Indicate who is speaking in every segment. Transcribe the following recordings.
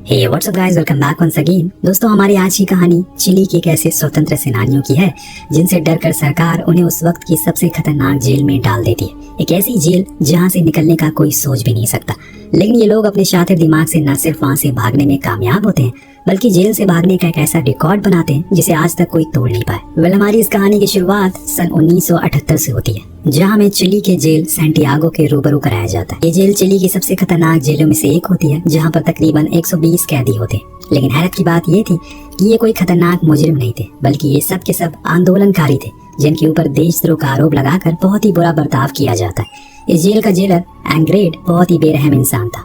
Speaker 1: हे what's up guys, welcome back once again. दोस्तों, हमारी आज की कहानी चिली के एक ऐसे स्वतंत्र सेनानियों की है जिनसे डरकर सरकार उन्हें उस वक्त की सबसे खतरनाक जेल में डाल देती है। एक ऐसी जेल जहां से निकलने का कोई सोच भी नहीं सकता। लेकिन ये लोग अपने शातिर दिमाग से न सिर्फ वहां से भागने में कामयाब होते हैं बल्कि जेल से भागने का एक ऐसा रिकॉर्ड बनाते हैं जिसे आज तक कोई तोड़ नहीं पाए। हमारी इस कहानी की शुरुआत सन 1978 से होती है, जहां हमें चिली के जेल सैंटियागो के रूबरू कराया जाता है। ये जेल चिली की सबसे खतरनाक जेलों में से एक होती है, जहां पर तकरीबन 120 कैदी होते हैं। लेकिन हैरत की बात ये थी कि ये कोई खतरनाक मुजरिम नहीं थे, बल्कि ये सब के सब आंदोलनकारी थे जिनके ऊपर देशद्रोह का आरोप लगाकर बहुत ही बुरा बर्ताव किया जाता है। इस जेल का जेलर एंग्रेड बहुत ही बेरहम इंसान था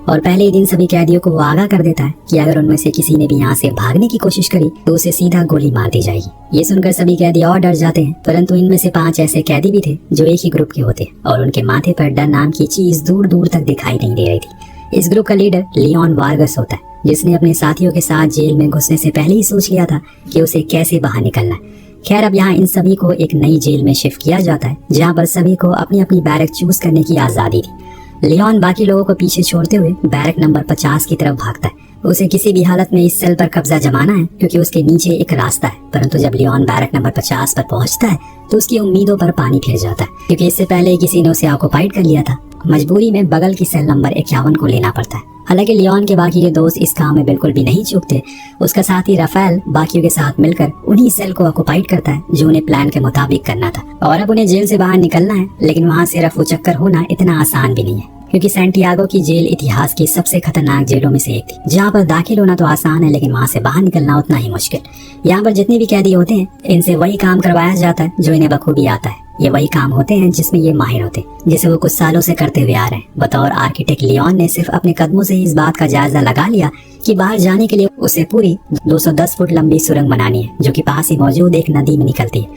Speaker 1: और पहले ही दिन सभी कैदियों को वो आगाह कर देता है कि अगर उनमें से किसी ने भी यहाँ से भागने की कोशिश करी तो उसे सीधा गोली मार दी जाएगी। ये सुनकर सभी कैदी और डर जाते हैं, परंतु इनमें से 5 ऐसे कैदी भी थे जो एक ही ग्रुप के होते और उनके माथे पर डर नाम की चीज दूर दूर तक दिखाई नहीं दे रही थी। इस ग्रुप का लीडर लियोन वार्गस होता है, जिसने अपने साथियों के साथ जेल में घुसने से पहले ही सोच लिया था कि उसे कैसे बाहर निकलना है। खैर, अब यहाँ इन सभी को एक नई जेल में शिफ्ट किया जाता है, जहाँ पर सभी को अपनी अपनी बैरक चूज करने की आजादी थी। लियोन बाकी लोगों को पीछे छोड़ते हुए बैरक नंबर 50 की तरफ भागता है। उसे किसी भी हालत में इस सेल पर कब्जा जमाना है क्योंकि उसके नीचे एक रास्ता है। परंतु जब लियोन बैरक नंबर 50 पर पहुंचता है तो उसकी उम्मीदों पर पानी फिर जाता है, क्योंकि इससे पहले किसी ने उसे ऑक्युपाइड कर लिया था। मजबूरी में बगल की सेल नंबर 51 को लेना पड़ता है। हालांकि लियोन के बाकी के दोस्त इस काम में बिल्कुल भी नहीं चूकते। उसका साथी राफेल बाकियों के साथ मिलकर उन्हीं सेल को ऑक्युपाइड करता है जो उन्हें प्लान के मुताबिक करना था। और अब उन्हें जेल से बाहर निकलना है, लेकिन वहाँ से रफू चक्कर होना इतना आसान भी नहीं है, क्योंकि सैंटियागो की जेल इतिहास की सबसे खतरनाक जेलों में से एक थी, जहाँ पर दाखिल होना तो आसान है लेकिन वहाँ से बाहर निकलना उतना ही मुश्किल। यहाँ पर जितने भी कैदी होते हैं इनसे वही काम करवाया जाता है जो इन्हें बखूबी आता है। ये वही काम होते हैं जिसमें ये माहिर होते हैं, जिसे वो कुछ सालों से करते हुए आ रहे हैं। बतौर आर्किटेक्ट लियोन ने सिर्फ अपने कदमों से ही इस बात का जायजा लगा लिया कि बाहर जाने के लिए उसे पूरी 210 फुट लंबी सुरंग बनानी है, जो कि पास ही मौजूद एक नदी में निकलती है।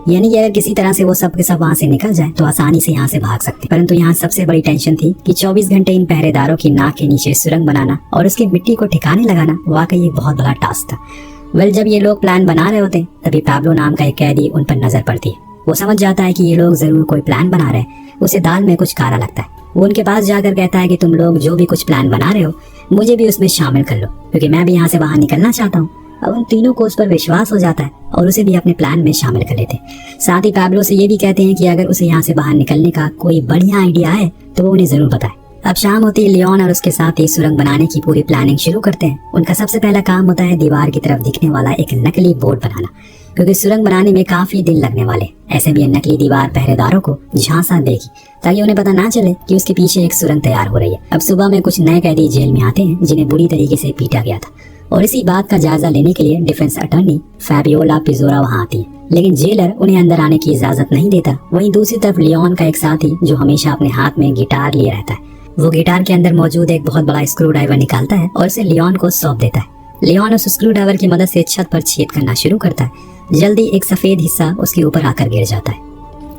Speaker 1: यानी कि अगर किसी तरह से वो सब के सब वहाँ से निकल जाए तो आसानी से यहाँ से भाग सकते। परंतु यहाँ सबसे बड़ी टेंशन थी कि 24 घंटे इन पहरेदारों की नाक के नीचे सुरंग बनाना और उसकी मिट्टी को ठिकाने लगाना वाकई एक बहुत बड़ा टास्क था। जब ये लोग प्लान बना रहे होते तभी पैब्लो नाम का एक कैदी उन पर नजर पड़ती है। वो समझ जाता है कि ये लोग जरूर कोई प्लान बना रहे हैं। उसे दाल में कुछ काला लगता है। वो उनके पास जाकर कहता है कि तुम लोग जो भी कुछ प्लान बना रहे हो मुझे भी उसमें शामिल कर लो, क्योंकि मैं भी यहाँ से बाहर निकलना चाहता हूँ। अब उन तीनों को उस पर विश्वास हो जाता है और उसे भी अपने प्लान में शामिल कर लेते हैं। साथ ही पैब्लो से ये भी कहते हैं कि अगर उसे यहाँ से बाहर निकलने का कोई बढ़िया आइडिया है तो वो उन्हें जरूर बताए। अब शाम होती है, लियोन और उसके साथ ही सुरंग बनाने की पूरी प्लानिंग शुरू करते हैं। उनका सबसे पहला काम होता है दीवार की तरफ दिखने वाला एक नकली बोर्ड बनाना, क्योंकि सुरंग बनाने में काफी दिन लगने वाले। ऐसे भी नकली दीवार पहरेदारों को झांसा देगी ताकि उन्हें पता ना चले कि उसके पीछे एक सुरंग तैयार हो रही है। अब सुबह में कुछ नए कैदी जेल में आते हैं जिन्हें बुरी तरीके से पीटा गया था, और इसी बात का जायजा लेने के लिए डिफेंस अटॉर्नी फैबियोला पिजोरा वहाँ आती है। लेकिन जेलर उन्हें अंदर आने की इजाजत नहीं देता। वहीं दूसरी तरफ लियोन का एक साथी जो हमेशा अपने हाथ में गिटार लिए रहता है, वो गिटार के अंदर मौजूद एक बहुत बड़ा स्क्रू ड्राइवर निकालता है और इसे लियोन को सौंप देता है। लियोन उस स्क्रू ड्राइवर की मदद से छत पर छेद करना शुरू करता है। जल्दी एक सफेद हिस्सा उसके ऊपर आकर गिर जाता है।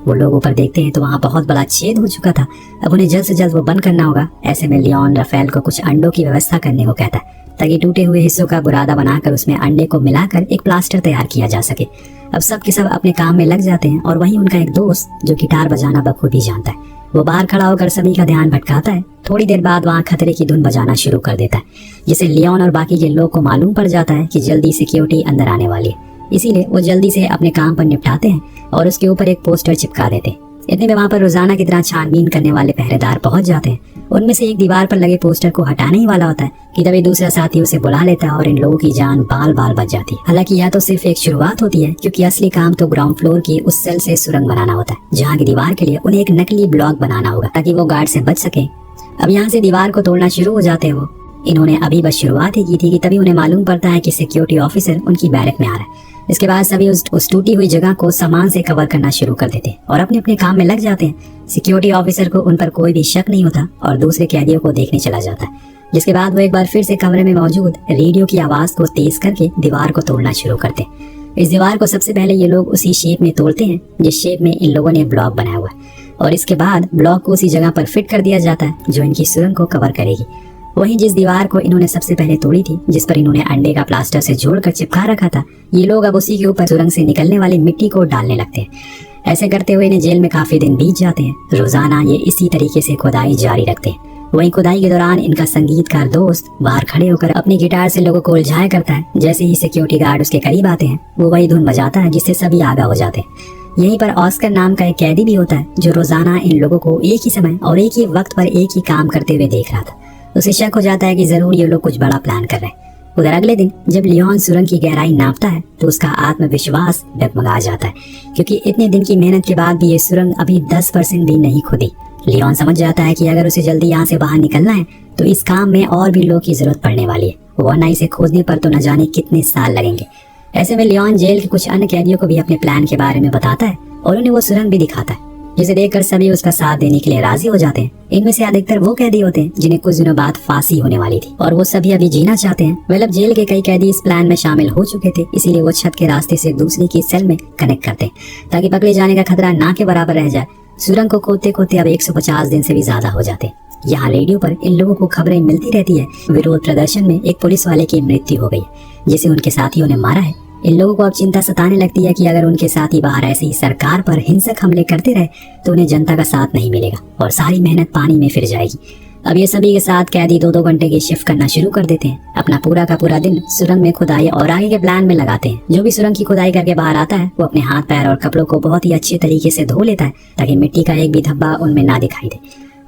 Speaker 1: वो लोग ऊपर देखते हैं तो वहाँ बहुत बड़ा छेद हो चुका था। अब उन्हें जल्द से जल्द वो बंद करना होगा। ऐसे में लियोन राफेल को कुछ अंडों की व्यवस्था करने को कहता है ताकि टूटे हुए हिस्सों का बुरादा बनाकर उसमें अंडे को मिलाकर एक प्लास्टर तैयार किया जा सके। अब सब के सब अपने काम में लग जाते हैं और वहीं उनका एक दोस्त जो गिटार बजाना बखूबी जानता है, वो बाहर खड़ा होकर सभी का ध्यान भटकाता है। थोड़ी देर बाद वहाँ खतरे की धुन बजाना शुरू कर देता है, जिसे लियोन और बाकी के लोग को मालूम पड़ जाता है कि जल्दी सिक्योरिटी अंदर आने वाली है। इसीलिए वो जल्दी से अपने काम पर निपटाते हैं और उसके ऊपर एक पोस्टर चिपका देते हैं। इतने में वहाँ पर रोजाना की तरह छानबीन करने वाले पहरेदार पहुंच जाते हैं। उनमें से एक दीवार पर लगे पोस्टर को हटाने ही वाला होता है कि तभी दूसरा साथी उसे बुला लेता है और इन लोगों की जान बाल बाल बच जाती है। हालांकि यह तो सिर्फ एक शुरुआत होती है, क्योंकि असली काम तो ग्राउंड फ्लोर की उस सेल से सुरंग बनाना होता है, जहाँ की दीवार के लिए उन्हें एक नकली ब्लॉक बनाना होगा ताकि वो गार्ड से बच सके। अब यहाँ से दीवार को तोड़ना शुरू हो जाते हैं। वो इन्होंने अभी बस शुरुआत ही की थी कि तभी उन्हें मालूम पड़ता है कि सिक्योरिटी ऑफिसर उनकी बैरक में आ रहा है। इसके बाद सभी उस टूटी हुई जगह को सामान से कवर करना शुरू कर देते हैं और अपने अपने काम में लग जाते हैं। सिक्योरिटी ऑफिसर को उन पर कोई भी शक नहीं होता और दूसरे कैदियों को देखने चला जाता है, जिसके बाद वो एक बार फिर से कमरे में मौजूद रेडियो की आवाज को तेज करके दीवार को तोड़ना शुरू करते हैं। इस दीवार को सबसे पहले ये लोग उसी शेप में तोड़ते हैं जिस शेप में इन लोगों ने ब्लॉक बनाया हुआ है, और इसके बाद ब्लॉक को उसी जगह पर फिट कर दिया जाता है जो इनकी सुरंग को कवर करेगी। वहीं जिस दीवार को इन्होंने सबसे पहले तोड़ी थी, जिस पर इन्होंने अंडे का प्लास्टर से जोड़कर चिपका रखा था, ये लोग अब उसी के ऊपर सुरंग से निकलने वाली मिट्टी को डालने लगते हैं। ऐसे करते हुए इन्हें जेल में काफी दिन बीत जाते हैं। रोजाना ये इसी तरीके से खुदाई जारी रखते हैं। वहीं खुदाई के दौरान इनका संगीतकार दोस्त बाहर खड़े होकर अपनी गिटार से लोगों को उलझाया करता है। जैसे ही सिक्योरिटी गार्ड उसके करीब आते हैं वो वही धुन बजाता है जिससे सभी आगाह हो जाते हैं। यहीं पर ऑस्कर नाम का एक कैदी भी होता है जो रोजाना इन लोगों को एक ही समय और एक ही वक्त पर एक ही काम करते हुए देख रहा था। उसे शक हो जाता है कि जरूर ये लोग कुछ बड़ा प्लान कर रहे हैं। उधर अगले दिन जब लियोन सुरंग की गहराई नापता है तो उसका आत्मविश्वास डगमगा जाता है, क्योंकि इतने दिन की मेहनत के बाद भी ये सुरंग अभी 10% भी नहीं खुदी। लियोन समझ जाता है कि अगर उसे जल्दी यहाँ से बाहर निकलना है तो इस काम में और भी लोग की जरूरत पड़ने वाली है, वरना इसे खोजने पर तो न जाने कितने साल लगेंगे। ऐसे में लियोन जेल के कुछ अन्य कैदियों को भी अपने प्लान के बारे में बताता है और उन्हें वो सुरंग भी दिखाता है, जिसे देखकर सभी उसका साथ देने के लिए राजी हो जाते हैं। इनमें से अधिकतर वो कैदी होते हैं जिन्हें कुछ दिनों बाद फांसी होने वाली थी और वो सभी अभी जीना चाहते हैं। वेल, अब जेल के कई कैदी इस प्लान में शामिल हो चुके थे, इसीलिए वो छत के रास्ते से दूसरे की सेल में कनेक्ट करते हैं ताकि पकड़े जाने का खतरा ना के बराबर रह जाए। सुरंग को खोदते खोदते अब 150 दिन से भी ज्यादा हो जाते हैं। यहाँ रेडियो पर इन लोगों को खबरें मिलती रहती है। विरोध प्रदर्शन में एक पुलिस वाले की मृत्यु हो गई जिसे उनके साथियों ने मारा है। इन लोगों को अब चिंता सताने लगती है कि अगर उनके साथी बाहर ऐसे ही सरकार पर हिंसक हमले करते रहे तो उन्हें जनता का साथ नहीं मिलेगा और सारी मेहनत पानी में फिर जाएगी। अब ये सभी के साथ कैदी 2-2 घंटे की शिफ्ट करना शुरू कर देते हैं। अपना पूरा का पूरा दिन सुरंग में खुदाई और आगे के प्लान में लगाते हैं। जो भी सुरंग की खुदाई करके बाहर आता है वो अपने हाथ पैर और कपड़ों को बहुत ही अच्छे तरीके से धो लेता है ताकि मिट्टी का एक भी धब्बा उनमें ना दिखाई दे।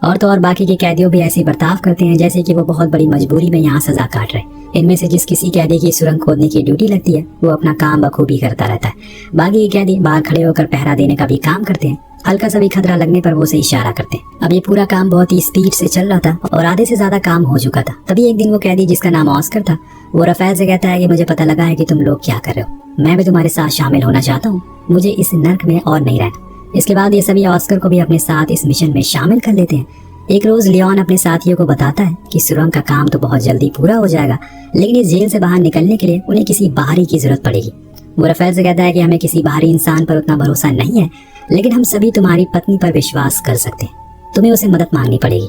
Speaker 1: और तो और बाकी के कैदियों भी ऐसे बर्ताव करते हैं जैसे कि वो बहुत बड़ी मजबूरी में यहाँ सजा काट रहे। इनमें से जिस किसी कैदी की सुरंग खोदने की ड्यूटी लगती है वो अपना काम बखूबी करता रहता है। बाकी के कैदी बाहर खड़े होकर पहरा देने का भी काम करते हैं। हल्का सा भी खतरा लगने पर वो उसे इशारा करते हैं। अब ये पूरा काम बहुत ही स्पीड से चल रहा था और आधे से ज्यादा काम हो चुका था। तभी एक दिन वो कैदी जिसका नाम ऑस्कर था वो रफेल से कहता है कि मुझे पता लगा है कि तुम लोग क्या कर रहे हो, मैं भी तुम्हारे साथ शामिल होना चाहता हूँ, मुझे इस नर्क में और नहीं रहना। इसके बाद ये सभी ऑस्कर को भी अपने साथ इस मिशन में शामिल कर लेते हैं। एक रोज लियोन अपने साथियों को बताता है कि सुरंग का काम तो बहुत जल्दी पूरा हो जाएगा, लेकिन इस जेल से बाहर निकलने के लिए उन्हें किसी बाहरी की जरूरत पड़ेगी। वो रफेल से कहता है कि हमें किसी बाहरी इंसान पर उतना भरोसा नहीं है, लेकिन हम सभी तुम्हारी पत्नी पर विश्वास कर सकते हैं, तुम्हें उसे मदद मांगनी पड़ेगी।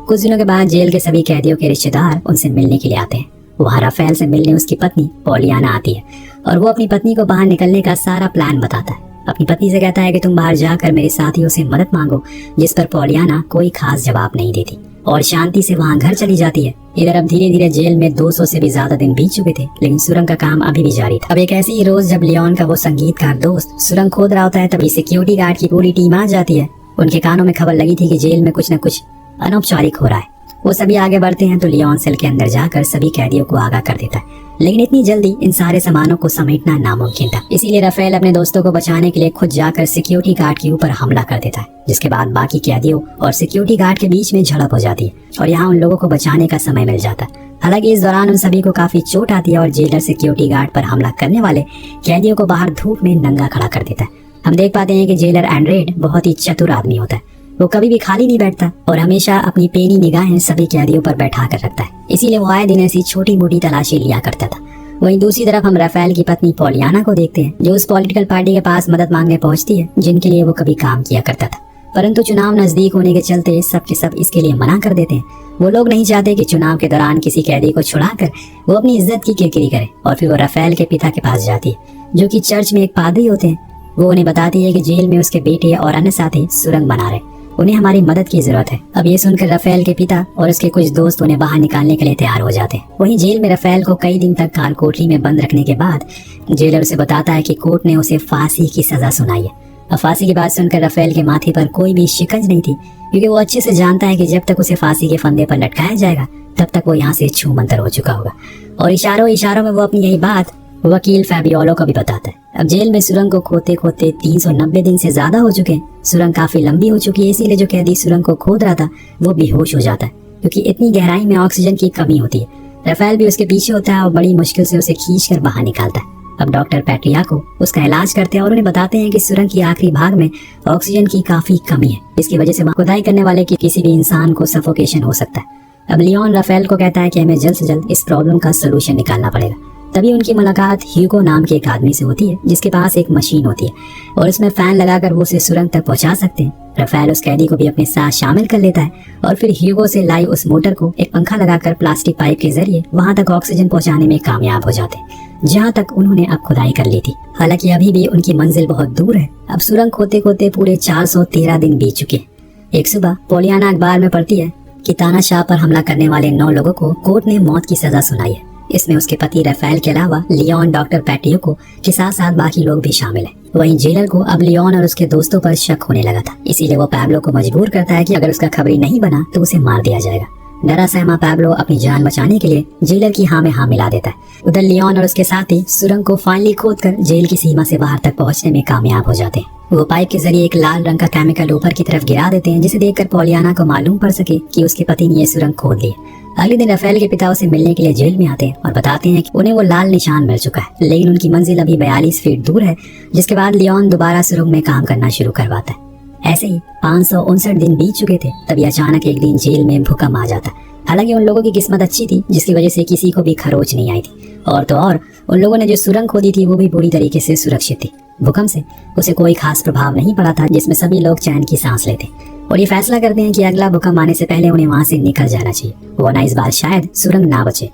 Speaker 1: कुछ दिनों के बाद जेल के सभी कैदियों के रिश्तेदार उनसे मिलने के लिए आते हैं। वहाँ रफेल से मिलने उसकी पत्नी पॉलियाना आती है और वो अपनी पत्नी को बाहर निकलने का सारा प्लान बताता है। अपनी पत्नी से कहता है कि तुम बाहर जाकर मेरे साथियों से मदद मांगो, जिस पर पॉलियाना कोई खास जवाब नहीं देती और शांति से वहाँ घर चली जाती है। इधर अब धीरे धीरे जेल में 200 से भी ज्यादा दिन बीत चुके थे, लेकिन सुरंग का काम अभी भी जारी था। अब एक ऐसी ही रोज जब लियोन का वो संगीतकार दोस्त सुरंग खोद रहा होता है तभी सिक्योरिटी गार्ड की पूरी टीम आ जाती है। उनके कानों में खबर लगी थी कि जेल में कुछ न कुछ अनौपचारिक हो रहा है। वो सभी आगे बढ़ते हैं तो लियोन सेल के अंदर जाकर सभी कैदियों को आगाह कर देता है, लेकिन इतनी जल्दी इन सारे सामानों को समेटना नामुमकिन था। इसीलिए रफेल अपने दोस्तों को बचाने के लिए खुद जाकर सिक्योरिटी गार्ड के ऊपर हमला कर देता है, जिसके बाद बाकी कैदियों और सिक्योरिटी गार्ड के बीच में झड़प हो जाती है और यहाँ उन लोगों को बचाने का समय मिल जाता है। हालांकि इस दौरान उन सभी को काफी चोट आती है और जेलर सिक्योरिटी गार्ड पर हमला करने वाले कैदियों को बाहर धूप में नंगा खड़ा कर देता है। हम देख पाते हैं कि जेलर एंड्रेड बहुत ही चतुर आदमी होता है। वो कभी भी खाली नहीं बैठता और हमेशा अपनी पेनी निगाहें सभी कैदियों पर बैठा कर रखता है, इसीलिए वो आए दिन ऐसी छोटी मोटी तलाशी लिया करता था। वहीं दूसरी तरफ हम रफेल की पत्नी पॉलियाना को देखते हैं, जो उस पॉलिटिकल पार्टी के पास मदद मांगने पहुंचती है जिनके लिए वो कभी काम किया करता था, परंतु चुनाव नजदीक होने के चलते सब के सब इसके लिए मना कर देते हैं। वो लोग नहीं चाहते कि चुनाव के दौरान किसी कैदी को छुड़ाकर वो अपनी इज्जत की किरकिरी करे और फिर वो रफेल के पिता के पास जाती है, जो कि चर्च में एक पादरी होते हैं। वो उन्हें बताती है कि जेल में उसके बेटे और अन्य साथी सुरंग बना रहे, उन्हें हमारी मदद की जरूरत है। अब ये सुनकर रफेल के पिता और उसके कुछ दोस्त उन्हें बाहर निकालने के लिए तैयार हो जाते हैं। वहीं जेल में रफेल को कई दिन तक काल कोठरी में बंद रखने के बाद जेलर उसे बताता है कि कोर्ट ने उसे फांसी की सजा सुनाई है। अब फांसी की बात सुनकर रफेल के माथे पर कोई भी शिकंज नहीं थी, क्योंकि वो अच्छे से जानता है कि जब तक उसे फांसी के फंदे पर लटकाया जाएगा तब तक वो यहाँ से छू मंतर हो चुका होगा। और इशारों में वो अपनी यही बात वकील फैबियोलो को भी बताता है। अब जेल में सुरंग को खोदते खोदते 390 दिन से ज्यादा हो चुके हैं। सुरंग काफी लंबी हो चुकी है, इसीलिए जो कैदी सुरंग को खोद रहा था वो बेहोश हो जाता है, क्योंकि इतनी गहराई में ऑक्सीजन की कमी होती है। रफेल भी उसके पीछे होता है और बड़ी मुश्किल से उसे खींचकर बाहर निकालता है। अब डॉक्टर पैट्रियाको उसका इलाज करते हैं और उन्हें बताते हैं कि सुरंग की आखिरी भाग में ऑक्सीजन की काफी कमी है, इसकी वजह से खुदाई करने वाले की किसी भी इंसान को सफोकेशन हो सकता है। अब लियोन रफेल को कहता है कि हमें जल्द से जल्द इस प्रॉब्लम का सोल्यूशन निकालना पड़ेगा। तभी उनकी मुलाकात ह्यूगो नाम के एक आदमी से होती है, जिसके पास एक मशीन होती है और उसमें फैन लगाकर वो उसे सुरंग तक पहुंचा सकते हैं। रफेल उस कैदी को भी अपने साथ शामिल कर लेता है और फिर ह्यूगो से लाई उस मोटर को एक पंखा लगाकर प्लास्टिक पाइप के जरिए वहां तक ऑक्सीजन पहुंचाने में कामयाब हो जाते हैं, जहां तक उन्होंने अब खुदाई कर ली थी। हालांकि अभी भी उनकी मंजिल बहुत दूर है। अब सुरंग खोदते खोदते पूरे 413 दिन बीत चुके हैं। एक सुबह पॉलियाना अखबार में पढ़ती है कि तानाशाह पर हमला करने वाले 9 लोगों को कोर्ट ने मौत की सजा सुनाई है। इसमें उसके पति राफेल के अलावा लियोन, डॉक्टर पैटियो के साथ साथ बाकी लोग भी शामिल हैं। वहीं जेलर को अब लियोन और उसके दोस्तों पर शक होने लगा था, इसीलिए वो पैब्लो को मजबूर करता है कि अगर उसका खबरी नहीं बना तो उसे मार दिया जाएगा। डरा सहमा पैब्लो अपनी जान बचाने के लिए जेलर की हाँ में हाँ मिला देता है। उधर लियोन और उसके साथी सुरंग को फाइनली खोदकर जेल की सीमा से बाहर तक पहुंचने में कामयाब हो जाते हैं। वो पाइप के जरिए एक लाल रंग का केमिकल ऊपर की तरफ गिरा देते हैं, जिसे देखकर पॉलियाना को मालूम पड़ सके कि उसके पति ने ये सुरंग खोद ली। अगले दिन राफेल के पिता उसे मिलने के लिए जेल में आते हैं और बताते हैं कि उन्हें वो लाल निशान मिल चुका है, लेकिन उनकी मंजिल अभी 42 फीट दूर है। जिसके बाद लियोन दोबारा सुरंग में काम करना शुरू करवाता है। ऐसे ही 559 दिन बीत चुके थे, तभी अचानक एक दिन जेल में भूकंप आ जाता है। हालांकि उन लोगों की किस्मत अच्छी थी, जिसकी वजह से किसी को भी खरोच नहीं आई थी। और तो और उन लोगों ने जो सुरंग खोदी थी वो भी पूरी तरीके से सुरक्षित थी। भूकंप से उसे कोई खास प्रभाव नहीं पड़ा था, जिसमें सभी लोग चैन की सांस लेते और ये फैसला करते हैं कि अगला भूकंप आने से पहले उन्हें वहां से निकल जाना चाहिए, वरना इस बार शायद सुरंग ना बचे।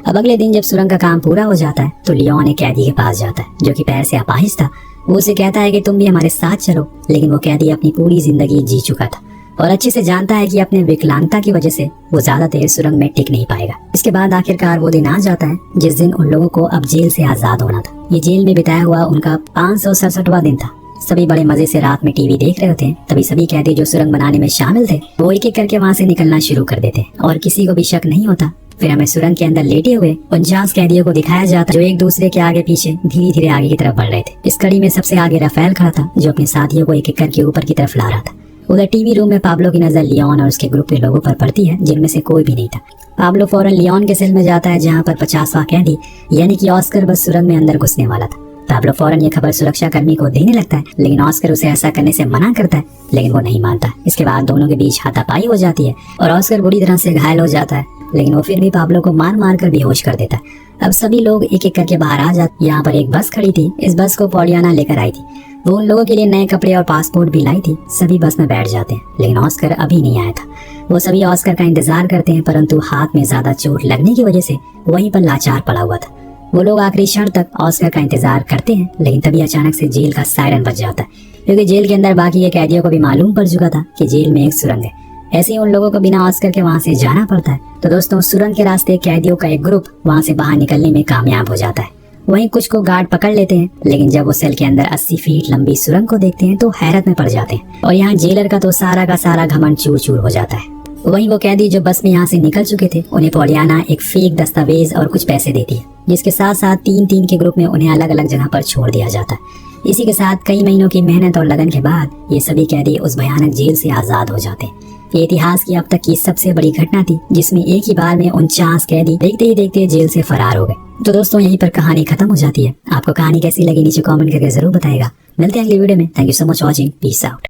Speaker 1: अब अगले दिन जब सुरंग का काम पूरा हो जाता है तो लियोन एक कैदी के पास जाता है जो कि पैर से अपाहिज था। वो उसे कहता है कि तुम भी हमारे साथ चलो, लेकिन वो कैदी अपनी पूरी जिंदगी जी चुका था और अच्छे से जानता है कि अपने विकलांगता की वजह से वो ज्यादा देर सुरंग में टिक नहीं पाएगा। इसके बाद आखिरकार वो दिन आ जाता है जिस दिन उन लोगों को अब जेल से आजाद होना था। ये जेल में बिताया हुआ उनका 567वां दिन था। सभी बड़े मजे से रात में टीवी देख रहे होते हैं। तभी सभी कैदी जो सुरंग बनाने में शामिल थे वो एक एक करके वहाँ से निकलना शुरू कर देते और किसी को भी शक नहीं होता। फिर हमें सुरंग के अंदर लेटे हुए 49 कैदियों को दिखाया जाता जो एक दूसरे के आगे पीछे धीरे धीरे आगे की तरफ बढ़ रहे थे। इस कड़ी में सबसे आगे राफेल खड़ा था जो अपने साथियों को एक एक करके ऊपर की तरफ ला रहा था। उधर टीवी रूम में पाब्लो की नजर लियोन और उसके ग्रुप के लोगों पर पड़ती है, जिनमें से कोई भी नहीं था। पाब्लो फौरन लियोन के सेल में जाता है जहाँ पर 50वां कैदी यानी कि ऑस्कर बस सुरंग में अंदर घुसने वाला था। पाब्लो फौरन ये खबर सुरक्षा कर्मी को देने लगता है, लेकिन ऑस्कर उसे ऐसा करने से मना करता है, लेकिन वो नहीं मानता। इसके बाद दोनों के बीच हाथापाई हो जाती है और ऑस्कर बुरी तरह से घायल हो जाता है, लेकिन वो फिर भी पाब्लो को मार मार कर बेहोश कर देता है। अब सभी लोग एक एक करके बाहर आ जाते। यहाँ पर एक बस खड़ी थी, इस बस को पॉलियाना लेकर आई थी। वो उन लोगों के लिए नए कपड़े और पासपोर्ट भी लाई थी। सभी बस में बैठ जाते हैं, लेकिन ऑस्कर अभी नहीं आया था। वो सभी ऑस्कर का इंतजार करते हैं, परंतु हाथ में ज्यादा चोट लगने की वजह से वहीं पर लाचार पड़ा हुआ था। वो लोग आखिरी क्षण तक ऑस्कर का इंतजार करते हैं, लेकिन तभी अचानक से जेल का सायरन बज जाता है, क्योंकि जेल के अंदर बाकी के कैदियों को भी मालूम पड़ चुका था कि जेल में एक सुरंग है। ऐसे ही उन लोगों को बिना ऑस्कर के वहां से जाना पड़ता है। तो दोस्तों, सुरंग के रास्ते कैदियों का एक ग्रुप वहां से बाहर निकलने में कामयाब हो जाता है। वहीं कुछ को गार्ड पकड़ लेते हैं, लेकिन जब वो सेल के अंदर 80 फीट लंबी सुरंग को देखते हैं तो हैरत में पड़ जाते हैं और यहाँ जेलर का तो सारा का सारा घमंड चूर चूर हो जाता है। वहीं वो कैदी जो बस में यहाँ से निकल चुके थे, उन्हें पॉलियाना एक फेक दस्तावेज और कुछ पैसे देती है, जिसके साथ साथ 3-3 के ग्रुप में उन्हें अलग अलग जगह पर छोड़ दिया जाता है। इसी के साथ कई महीनों की मेहनत और लगन के बाद ये सभी कैदी उस भयानक जेल से आजाद हो जाते हैं। ये इतिहास की अब तक की सबसे बड़ी घटना थी, जिसमें एक ही बार में 49 कैदी देखते ही देखते जेल से फरार हो गए। तो दोस्तों, यहीं पर कहानी खत्म हो जाती है। आपको कहानी कैसी लगी नीचे कमेंट करके जरूर बताएगा। मिलते हैं अगली वीडियो में। Thank you so much watching. Peace out.